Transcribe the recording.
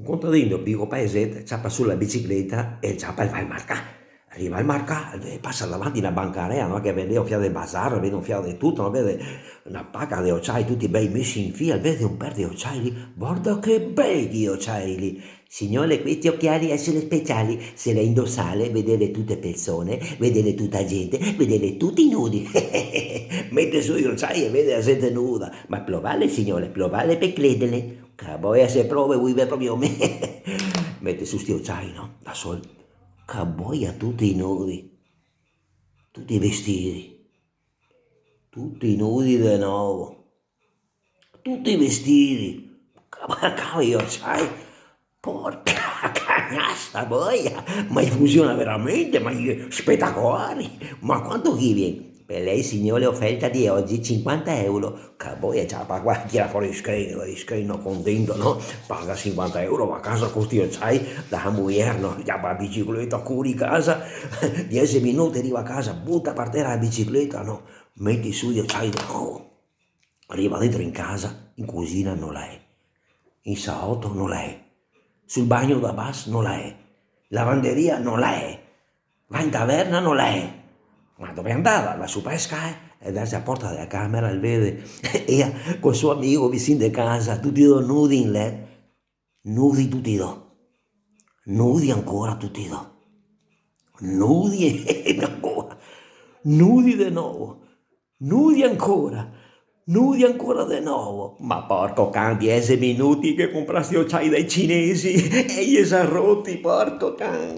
Un contadino piccolo paese ciappa sulla bicicletta e ciappa e va al marca. Arriva al marca, passa davanti a una bancaria, no? Che vede un fiato di bazar, vede un fiato di tutto, no? Vede una pacca di occhiali tutti bei messi in fila, vede un paio di occhiali, guarda che bei occhiali! Signore, questi occhiali sono speciali, se le indossare, vedere tutte persone, vedere tutta gente, vedere tutti nudi. Mette su gli occhiali e vede la gente nuda. Ma provale, signore, provale per credere. Che poi se prove, vive proprio me. Mette su sti occhiali, no? Da solo. Che boia tutti nudi, tutti vestiti, tutti nudi di nuovo, tutti vestiti. Cavolo, sai, porca cagassa boia, ma funziona veramente, ma spettacolari, ma quanto chi viene? Per lei signore offerta di oggi 50 euro, che boia c'ha qua, tira fuori il screen contento, no? Paga 50 euro, va a casa con sti sai, da moglie, no? Già la bicicletta fuori casa, 10 minuti arriva a casa, butta per terra la bicicletta, no? Metti su io sai, no? Arriva dentro in casa, in cucina non la è, in salotto non la è, sul bagno da bus non la è, lavanderia non la è, va in taverna non la è. Ma dove andava? Va su pesca e verso la porta della camera e vede e col suo amico vicino di casa, tutti e due nudi in letto, nudi tutti e due, nudi ancora tutti e due, nudi e ancora, nudi di nuovo, nudi ancora. Nudi ancora di nuovo, ma porco can, 10 minuti che comprasti occhiali dai cinesi e gli si è rotti, porco can.